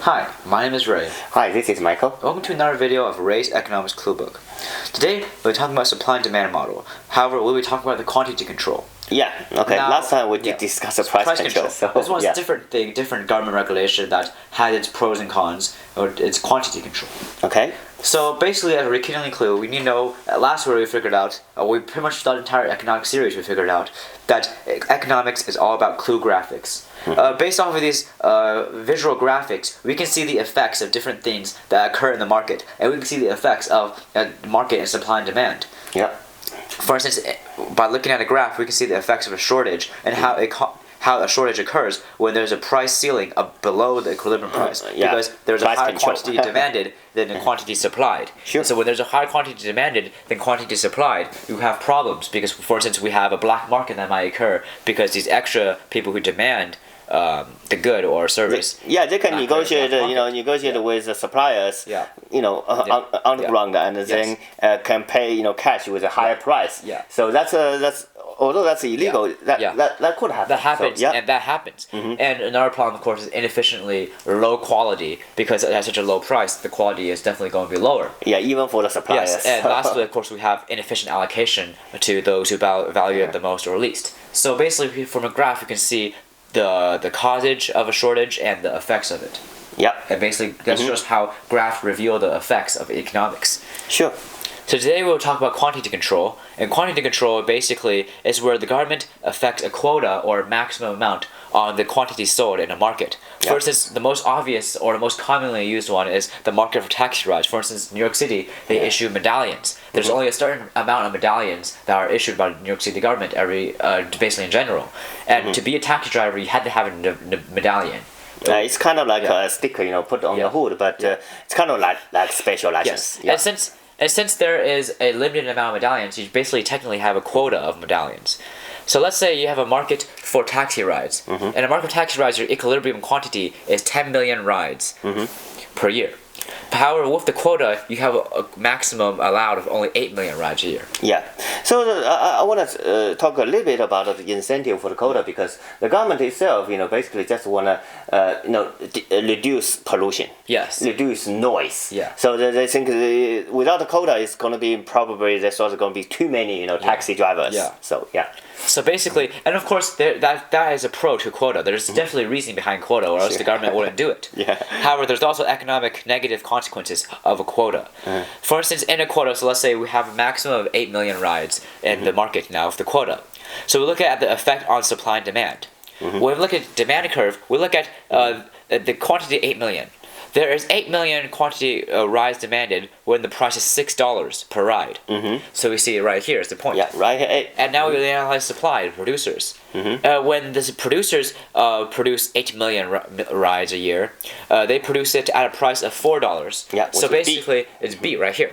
Hi, my name is Ray. Hi, this is Michael. Welcome to another video of Ray's Economics Cluebook. Today, we're talking about supply and demand model. However, we'll be talking about the quantity control. Yeah, okay. Now, last time we did discuss the price control. So, this one's a different thing, different government regulation that had its pros and cons, or its quantity control. Okay. So basically, as a rekindling clue, we need to know, last year we figured out, we pretty much the entire economic series we figured out, that economics is all about clue graphics. Based off of these visual graphics, we can see the effects of different things that occur in the market, and we can see the effects of market and supply and demand. Yeah. For instance, by looking at a graph, we can see the effects of a shortage and how a shortage occurs when there's a price ceiling below the equilibrium price, because there's a higher quantity demanded than the quantity supplied. Sure. So when there's a higher quantity demanded than quantity supplied, you have problems because, for instance, we have a black market that might occur because these extra people who demand the good or service. Yeah, they can negotiate. Negotiate with the suppliers. Yeah. On the ground, and then can pay cash with a higher price. Yeah. So that's although that's illegal, that could happen. That happens, so, and that happens. And another problem, of course, is inefficiently low quality, because at such a low price, the quality is definitely going to be lower. Yeah, even for the suppliers. Yes, and lastly, of course, we have inefficient allocation to those who value it the most or least. So basically, from a graph, you can see the causage of a shortage and the effects of it. Yeah. And basically, that shows how graphs reveal the effects of economics. Sure. So today we'll talk about quantity control, and quantity control basically is where the government affects a quota or maximum amount on the quantity sold in a market. Yeah. For instance, the most obvious or the most commonly used one is the market for taxi rides. For instance, New York City, they issue medallions. There's only a certain amount of medallions that are issued by the New York City government basically in general. And to be a taxi driver, you had to have a medallion. It's kind of like a sticker, put on the hood, but it's kind of like special license. Yes. Yeah. And since there is a limited amount of medallions, you basically technically have a quota of medallions. So let's say you have a market for taxi rides. And a market for taxi rides, your equilibrium quantity is 10 million rides per year. However, with the quota, you have a maximum allowed of only 8 million rides a year. Yeah. So I want to talk a little bit about the incentive for the quota, because the government itself, basically just want to, reduce pollution. Yes. Reduce noise. Yeah. So they think without the quota, it's going to be probably there's also going to be too many, taxi drivers. Yeah. So yeah. So basically, and of course, that is a pro to quota. There's definitely a reason behind quota, or else the government wouldn't do it. Yeah. However, there's also economic negative consequences of a quota. For instance, in a quota, so let's say we have a maximum of 8 million rides in the market now with the quota. So we look at the effect on supply and demand. When we look at demand curve, we look at the quantity 8 million. There is 8 million quantity rides demanded when the price is $6 per ride. So we see it right here is the point. Yeah, right here. 8. And now we analyze supply, the producers. When the producers produce 8 million rides a year, they produce it at a price of $4. Yeah, so basically, it's B right here.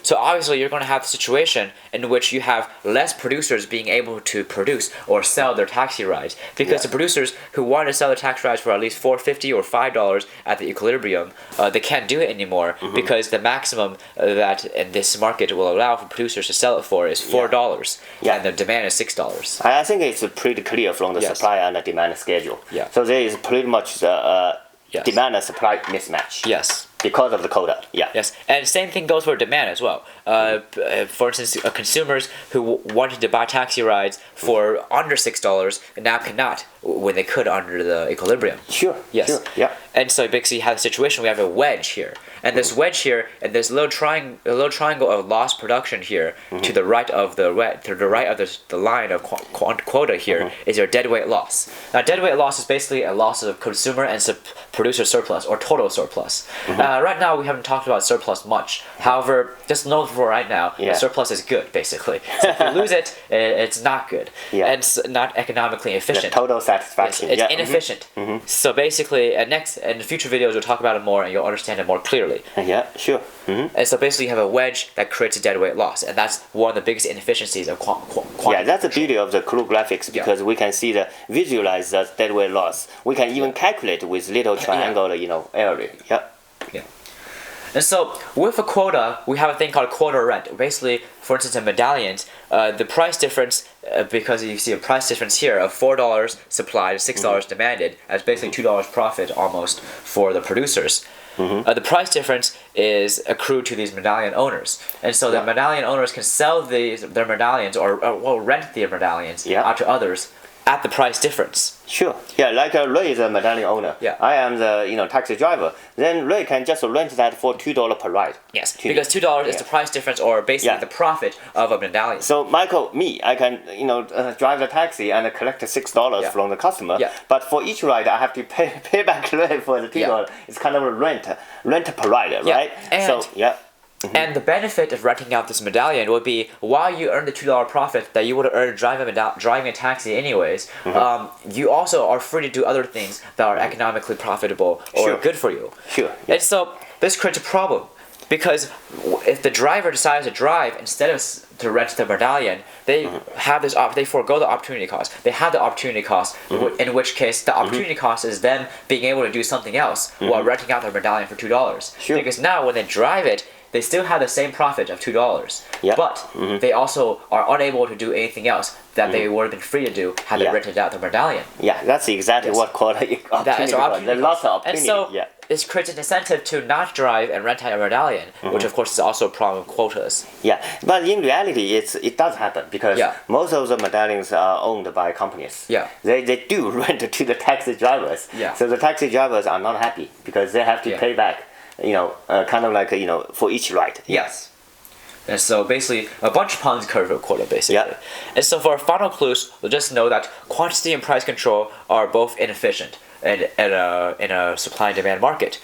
So obviously, you're going to have a situation in which you have less producers being able to produce or sell their taxi rides, because the producers who want to sell their taxi rides for at least $4.50 or $5 at the equilibrium, they can't do it anymore because the maximum that in this market will allow for producers to sell it for is $4, and the demand is $6. I think it's pretty clear from the supply and the demand schedule. Yeah. So there is pretty much the demand and supply mismatch. Yes. Because of the quota. Yeah. Yes, and same thing goes for demand as well. For instance, consumers who wanted to buy taxi rides for under $6 now cannot when they could under the equilibrium. Sure. Yes. Sure. Yeah. And so basically, you have a situation. We have a wedge here, and this wedge here, and this little triangle of lost production here to the right of the line of quota here is your deadweight loss. Now, deadweight loss is basically a loss of consumer and producer surplus or total surplus. Right now, we haven't talked about surplus much. However, just know for right now, the surplus is good, basically. So if you lose it, it's not good. Yeah. And it's not economically efficient. The total satisfaction. It's inefficient. So basically, in future videos, we'll talk about it more, and you'll understand it more clearly. Yeah, sure. And so basically, you have a wedge that creates a deadweight loss, and that's one of the biggest inefficiencies of quantity. Yeah, that's the beauty of the clue graphics, because we can see visualize the deadweight loss. We can even calculate with little triangle, area. Yeah. Yeah. And so with a quota, we have a thing called quota rent. Basically, for instance, in medallions, the price difference, because you see a price difference here of $4 supplied, $6 demanded, that's basically $2 profit almost for the producers. The price difference is accrued to these medallion owners, and so the medallion owners can sell their medallions or rent their medallions out to others at the price difference. Sure. Yeah, like Ray is a medallion owner. Yeah. I am the taxi driver. Then Ray can just rent that for $2 per ride. Yes, because $2 is the price difference, or basically the profit of a medallion. So Michael, I can drive the taxi and collect $6 from the customer. Yeah. But for each ride, I have to pay back Ray for the $2. It's kind of a rent per ride, right? And so And the benefit of renting out this medallion would be, while you earn the $2 profit that you would have earned driving a taxi anyways, you also are free to do other things that are economically profitable or good for you. Sure. And so this creates a problem, because if the driver decides to drive instead of to rent the medallion, they have this they forego the opportunity cost. They have the opportunity cost, in which case the opportunity cost is them being able to do something else while renting out their medallion for $2. Sure. Because now when they drive it, they still have the same profit of $2, but they also are unable to do anything else that they would have been free to do had they rented out their medallion. Yeah, that's exactly what quota opportunity cost. There's lots of opportunity. And so this creates an incentive to not drive and rent out your medallion, which of course is also a problem with quotas. Yeah, but in reality, it does happen because most of the medallions are owned by companies. Yeah. They do rent to the taxi drivers. Yeah. So the taxi drivers are not happy because they have to pay back. Kind of like for each ride. Yes. And so basically, a bunch of Ponzi curve of quota, basically. Yeah. And so for our final clues, we'll just know that quantity and price control are both inefficient in a supply and demand market.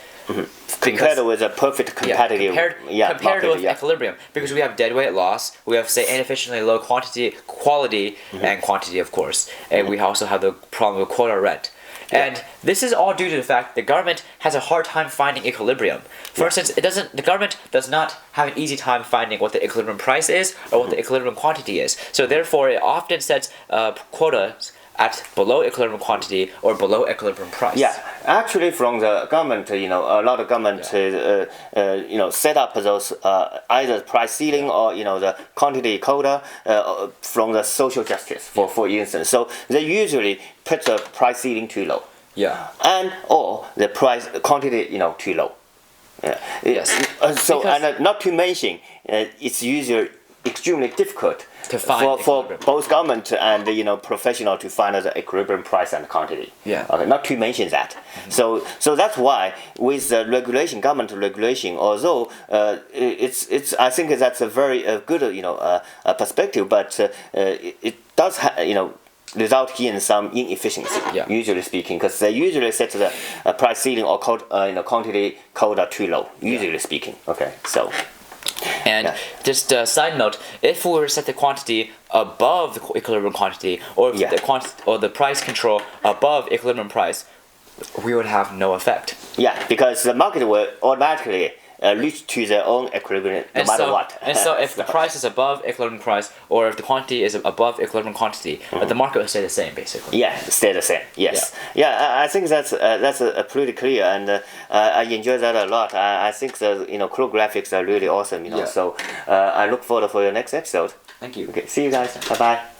Compared with a perfect competitive compared with equilibrium, because we have deadweight loss, we have say inefficiently low quality and quantity, of course, and we also have the problem with quota rent. And this is all due to the fact the government has a hard time finding equilibrium. For instance, the government does not have an easy time finding what the equilibrium price is or what the equilibrium quantity is. So therefore, it often sets quotas at below equilibrium quantity or below equilibrium price. Yeah, actually, from the government, a lot of government, set up those either price ceiling or the quantity quota from the social justice, for instance. So they usually put the price ceiling too low. Yeah. And or the price quantity, too low. Yes. And not to mention, it's usually extremely difficult to find for both government and professional to find the equilibrium price and quantity. Yeah. Okay. Not to mention that. So that's why with the government regulation, although it's I think that's a very good perspective, but it does result in some inefficiency. Usually speaking, because they usually set the price ceiling or quantity quota too low. Usually speaking. Okay. So. And just a side note, if we were to set the quantity above the equilibrium quantity, or the price control above equilibrium price, we would have no effect. Yeah, because the market will automatically reach to their own equilibrium no matter what. And so if the price is above equilibrium price, or if the quantity is above equilibrium quantity, the market will stay the same, basically. Yeah, stay the same. Yes. Yeah, I think that's pretty clear, and I enjoy that a lot. I think the clue graphics are really awesome. So I look forward for your next episode. Thank you. Okay, see you guys. Bye bye.